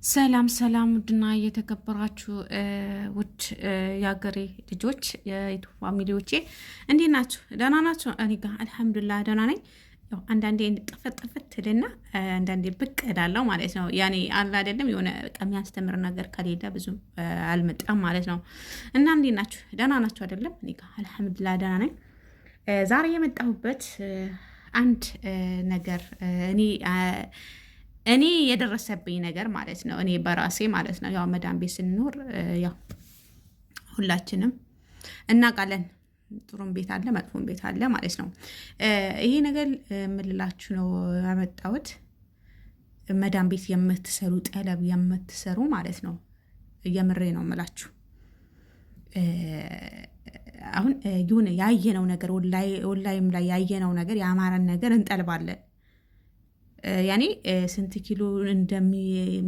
ሰላም ሰላም ውድና እየተከበራችሁ ውድ የሀገሬ ልጆች የዩቱብ ፋሚሊዎቼ እንዴት ናችሁ? ደህና ናችሁ? እኔ ጋር አልሐምዱሊላህ ደህና ነኝ። ያው አንዳንዴ እንጠፈጠፈት ትልና አንዳንዴ ብቅ እላለሁ ማለት ነው። ያኔ አለ አይደለም የሆነ በቃ የሚያስተምር ነገር ከሌለ ብዙም አልመጣም ማለት ነው። እና እንዴት ናችሁ? ደህና ናችሁ አይደለም? እኔ ጋር አልሐምዱሊላህ ደህና ነኝ። ዛሬ የመጣሁበት አንድ ነገር እኔ የደረሰብኝ ነገር ማለት ነው። እኔ በራሴ ማለት ነው። ያው መዳም ቤት ስንኖር ያው ሁላችንም እናውቃለን። ጥሩም ቤት አለ፣ መጥፎም ቤት አለ ማለት ነው። ይሄ ነገር የምልላችሁ ነው ያመጣሁት። መዳም ቤት የምትሰሩ ጠለብ የምትሰሩ ማለት ነው፣ የምሬ ነው የምላችሁ። አሁን ይሁን ያየነው ነገር ኦንላይን ላይ ያየነው ነገር ያማረን ነገር እንጠልባለን። ያኔ ስንት ኪሎ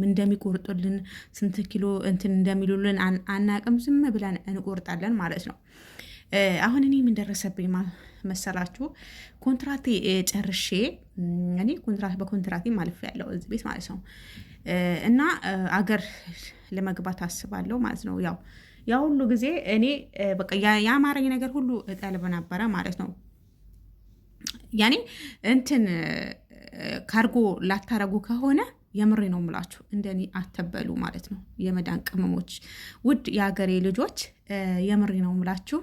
እንደሚቆርጡልን ስንት ኪሎ እንትን እንደሚሉልን አናቅም። ዝም ብለን እንቆርጣለን ማለት ነው። አሁን እኔ ምን ደረሰብኝ መሰላችሁ? ኮንትራቴ ጨርሼ እኔ በኮንትራቴ ማለፍ ያለው እዚህ ቤት ማለት ነው እና አገር ለመግባት አስባለሁ ማለት ነው። ያው ሁሉ ጊዜ እኔ በቃ ያማረኝ ነገር ሁሉ እጠልብ ነበረ ማለት ነው። ያኔ እንትን ካርጎ ላታረጉ ከሆነ የምሬ ነው የምላችሁ፣ እንደኔ አተበሉ ማለት ነው። የመዳን ቅመሞች፣ ውድ የሀገሬ ልጆች የምሬ ነው የምላችሁ።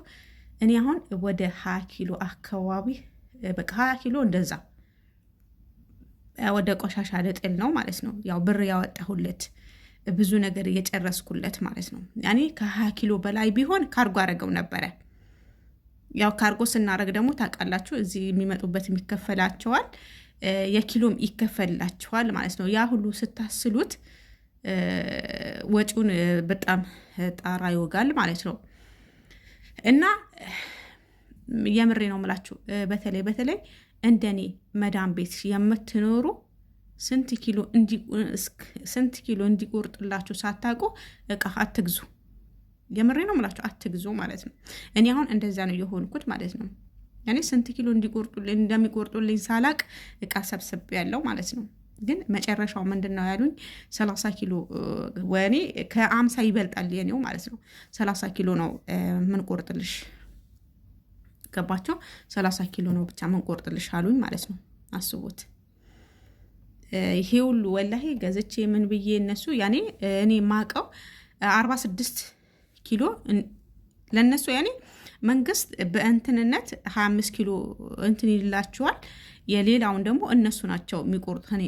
እኔ አሁን ወደ 20 ኪሎ አካባቢ በቃ 20 ኪሎ እንደዛ ወደ ቆሻሻ ልጥል ነው ማለት ነው። ያው ብር ያወጣሁለት ብዙ ነገር እየጨረስኩለት ማለት ነው። ያኔ ከ20 ኪሎ በላይ ቢሆን ካርጎ አረገው ነበረ። ያው ካርጎ ስናረግ ደግሞ ታውቃላችሁ እዚህ የሚመጡበት የሚከፈላቸዋል፣ የኪሎም ይከፈላቸዋል ማለት ነው። ያ ሁሉ ስታስሉት ወጪውን በጣም ጣራ ይወጋል ማለት ነው። እና የምሬ ነው የምላችሁ፣ በተለይ እንደኔ መዳም ቤት የምትኖሩ ስንት ኪሎ እንዲቆርጥላችሁ ሳታውቁ እቃ አትግዙ። የምሬ ነው የምላችሁ፣ አትግዙ ማለት ነው። እኔ አሁን እንደዛ ነው የሆንኩት ማለት ነው። ያኔ ስንት ኪሎ እንደሚቆርጡልኝ ሳላቅ እቃ ሰብስብ ያለው ማለት ነው። ግን መጨረሻው ምንድን ነው ያሉኝ? 30 ኪሎ ወኔ ከ50 ይበልጣል የኔው ማለት ነው። 30 ኪሎ ነው ምን ቆርጥልሽ፣ ገባቸው? 30 ኪሎ ነው ብቻ ምን ቆርጥልሽ አሉኝ ማለት ነው። አስቡት። ይሄ ሁሉ ወላሂ ገዝቼ ምን ብዬ እነሱ ያኔ እኔ ማቀው 46 ኪሎ ለነሱ ያኔ መንግስት በእንትንነት 25 ኪሎ እንትን ይላቸዋል። የሌላውን ደግሞ እነሱ ናቸው የሚቆርጡ። እኔ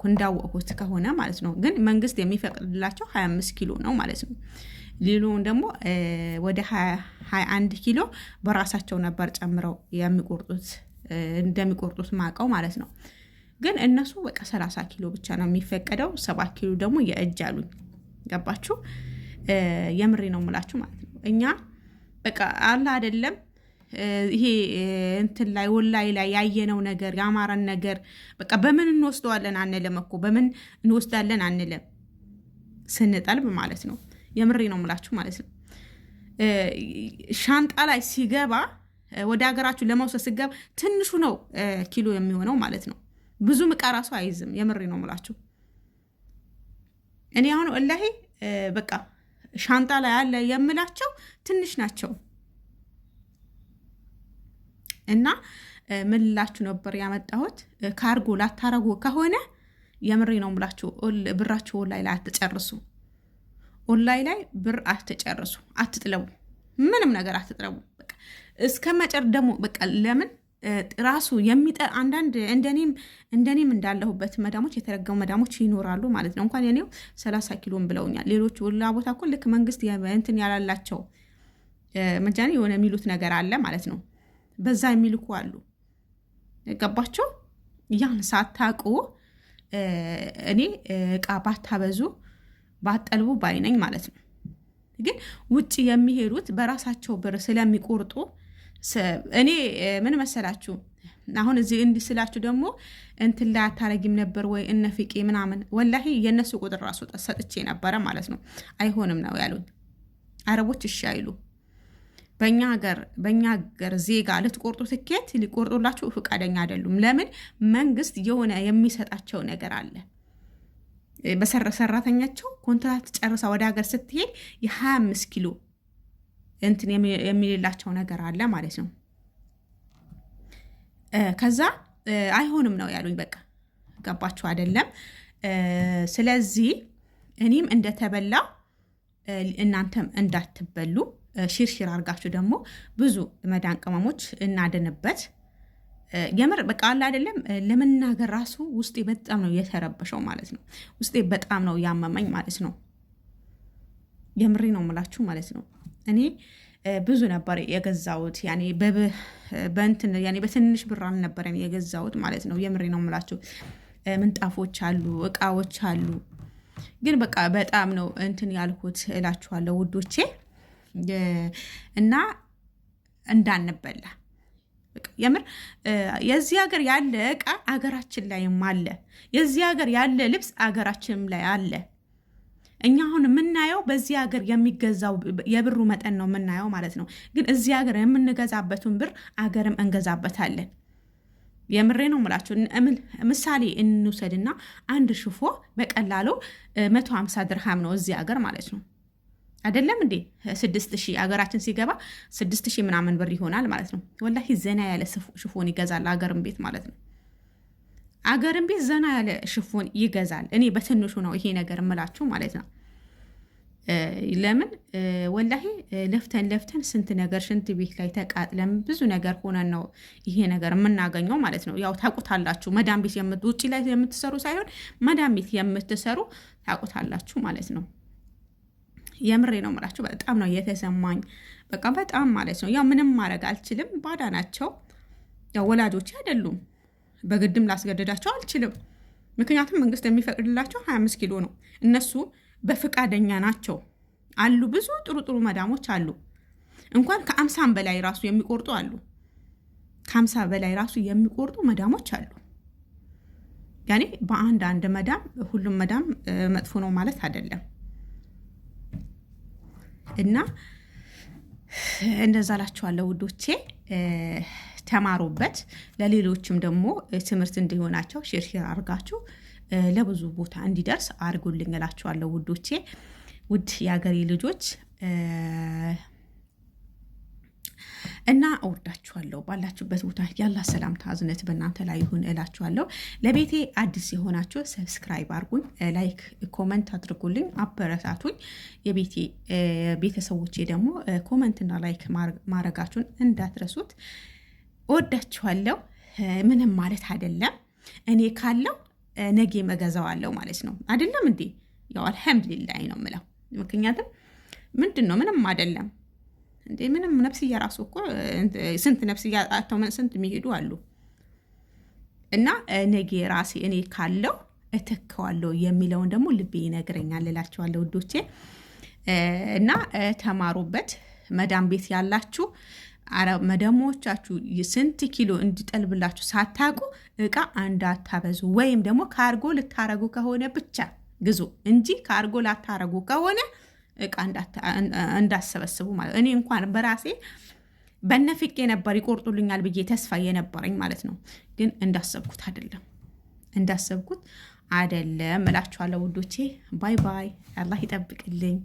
እንዳወቅኩት ከሆነ ማለት ነው። ግን መንግስት የሚፈቅድላቸው 25 ኪሎ ነው ማለት ነው። ሌላውን ደግሞ ወደ 21 ኪሎ በራሳቸው ነበር ጨምረው እንደሚቆርጡት ማቀው ማለት ነው። ግን እነሱ በቃ 30 ኪሎ ብቻ ነው የሚፈቀደው፣ 7 ኪሎ ደግሞ የእጅ አሉኝ። ገባችሁ? የምሬ ነው የምላችሁ ማለት ነው። እኛ በቃ አለ አይደለም ይሄ እንትን ላይ ወላይ ላይ ያየነው ነገር ያማረን ነገር በቃ በምን እንወስደዋለን አንልም እኮ በምን እንወስዳለን አንልም፣ ስንጠልብ ማለት ነው። የምሬ ነው የምላችሁ ማለት ነው። ሻንጣ ላይ ሲገባ ወደ ሀገራችሁ ለመውሰድ ሲገባ ትንሹ ነው ኪሎ የሚሆነው ማለት ነው። ብዙም ዕቃ ራሱ አይዝም። የምሬ ነው የምላችሁ። እኔ አሁን ወላሂ በቃ ሻንጣ ላይ አለ የምላቸው ትንሽ ናቸው። እና ምን ላችሁ ነበር ያመጣሁት? ካርጎ ላታረጉ ከሆነ የምሬ ነው የምላችሁ ብራችሁ ኦንላይን ላይ አትጨርሱ። ኦንላይን ላይ ብር አትጨርሱ፣ አትጥለቡ፣ ምንም ነገር አትጥለቡ። በቃ እስከ መጨር ደግሞ በቃ ለምን ራሱ አንዳንድ እንደኔም እንዳለሁበት መዳሞች የተረገሙ መዳሞች ይኖራሉ ማለት ነው። እንኳን የኔው 30 ኪሎን ብለውኛል። ሌሎች ወላ ቦታ እኮ ልክ መንግስት እንትን ያላላቸው መጃኔ የሆነ የሚሉት ነገር አለ ማለት ነው። በዛ የሚልኩ አሉ። ገባቸው? ያን ሳታውቁ እኔ እቃ ባታበዙ ባጠልቡ ባይነኝ ማለት ነው። ግን ውጭ የሚሄዱት በራሳቸው ብር ስለሚቆርጡ እኔ ምን መሰላችሁ፣ አሁን እዚህ እንዲህ ስላችሁ ደግሞ እንትን ላይ አታረጊም ነበር ወይ እነ ፍቄ ምናምን፣ ወላሂ የእነሱ ቁጥር ራሱ ሰጥቼ ነበረ ማለት ነው። አይሆንም ነው ያሉኝ አረቦች። እሺ አይሉ። በእኛ ሀገር ዜጋ ልትቆርጡ ትኬት ሊቆርጡላችሁ ፈቃደኛ አይደሉም። ለምን? መንግስት የሆነ የሚሰጣቸው ነገር አለ። በሰራተኛቸው ኮንትራት ጨርሳ ወደ ሀገር ስትሄድ የ25 ኪሎ እንትን የሚልላቸው ነገር አለ ማለት ነው። ከዛ አይሆንም ነው ያሉኝ። በቃ ገባችሁ አይደለም? ስለዚህ እኔም እንደተበላው እናንተም እንዳትበሉ ሽርሽር አድርጋችሁ ደግሞ ብዙ መዳን ቅመሞች እናድንበት። የምር በቃ አለ አይደለም፣ ለመናገር ራሱ ውስጤ በጣም ነው የተረበሸው ማለት ነው። ውስጤ በጣም ነው ያመመኝ ማለት ነው። የምሬ ነው የምላችሁ ማለት ነው። እኔ ብዙ ነበር የገዛሁት፣ ያኔ በእንትን ያኔ በትንሽ ብር አልነበረን የገዛሁት ማለት ነው። የምሬ ነው የምላችሁ። ምንጣፎች አሉ፣ እቃዎች አሉ። ግን በቃ በጣም ነው እንትን ያልኩት እላችኋለሁ ውዶቼ። እና እንዳንበላ የምር የዚህ ሀገር ያለ እቃ አገራችን ላይም አለ። የዚህ ሀገር ያለ ልብስ አገራችንም ላይ አለ። እኛ አሁን የምናየው በዚህ ሀገር የሚገዛው የብሩ መጠን ነው የምናየው ማለት ነው። ግን እዚህ ሀገር የምንገዛበትን ብር አገርም እንገዛበታለን። የምሬ ነው የምላችሁ። ምሳሌ እንውሰድና አንድ ሽፎ በቀላሉ 150 ድርሃም ነው እዚህ ሀገር ማለት ነው። አይደለም እንዴ? 6000 አገራችን ሲገባ 6000 ምናምን ብር ይሆናል ማለት ነው። ወላሂ ዘና ያለ ሽፎን ይገዛል አገርም ቤት ማለት ነው። አገርም ቤት ዘና ያለ ሽፎን ይገዛል። እኔ በትንሹ ነው ይሄ ነገር እምላችሁ ማለት ነው። ለምን ወላሂ ለፍተን ስንት ነገር ሽንት ቤት ላይ ተቃጥለን ብዙ ነገር ሆነን ነው ይሄ ነገር የምናገኘው ማለት ነው። ያው ታውቁታላችሁ። መዳም ቤት ውጭ ላይ የምትሰሩ ሳይሆን መዳም ቤት የምትሰሩ ታውቁታላችሁ ማለት ነው። የምሬ ነው የምላችሁ። በጣም ነው የተሰማኝ። በቃ በጣም ማለት ነው። ያው ምንም ማድረግ አልችልም። ባዳ ናቸው። ያው ወላጆች አይደሉም። በግድም ላስገደዳቸው አልችልም። ምክንያቱም መንግስት የሚፈቅድላቸው 25 ኪሎ ነው። እነሱ በፍቃደኛ ናቸው አሉ። ብዙ ጥሩ መዳሞች አሉ። እንኳን ከ50 በላይ ራሱ የሚቆርጡ አሉ። ከ50 በላይ ራሱ የሚቆርጡ መዳሞች አሉ። ያኔ በአንድ መዳም ሁሉም መዳም መጥፎ ነው ማለት አይደለም። እና እንደዛ ላችኋለሁ ውዶቼ። ተማሩበት። ለሌሎችም ደግሞ ትምህርት እንዲሆናቸው ሼር አድርጋችሁ ለብዙ ቦታ እንዲደርስ አድርጉልኝ እላችኋለሁ ውዶቼ። ውድ የሀገሬ ልጆች እና እወዳችኋለሁ። ባላችሁበት ቦታ ያላ ሰላምታ እዝነት በእናንተ ላይ ይሁን እላችኋለሁ። ለቤቴ አዲስ የሆናችሁ ሰብስክራይብ አድርጉኝ፣ ላይክ ኮመንት አድርጉልኝ፣ አበረታቱኝ። የቤቴ ቤተሰቦቼ ደግሞ ኮመንትና ላይክ ማድረጋችሁን እንዳትረሱት። እወዳችኋለሁ። ምንም ማለት አይደለም። እኔ ካለው ነገ መገዛዋለሁ ማለት ነው። አይደለም እንዴ? ያው አልሐምዱሊላህ ነው የምለው። ምክንያቱም ምንድን ነው ምንም አይደለም እንዴ? ምንም ነፍስያ ራሱ እኮ ስንት ነፍስያ አተው ስንት የሚሄዱ አሉ። እና ነገ ራሴ እኔ ካለው እተካዋለሁ የሚለውን ደግሞ ልቤ ይነግረኛል እላችኋለሁ ውዶቼ። እና ተማሩበት። መዳም ቤት ያላችሁ መዳሞቻችሁ ስንት ኪሎ እንዲጠልብላችሁ ሳታቁ እቃ እንዳታበዙ፣ ወይም ደግሞ ካርጎ ልታረጉ ከሆነ ብቻ ግዙ እንጂ ካርጎ ላታረጉ ከሆነ እቃ እንዳሰበስቡ ማለት። እኔ እንኳን በራሴ በነፍቄ ነበር ይቆርጡልኛል ብዬ ተስፋ የነበረኝ ማለት ነው። ግን እንዳሰብኩት አይደለም እላችኋለሁ ውዶቼ። ባይ ባይ። አላህ ይጠብቅልኝ።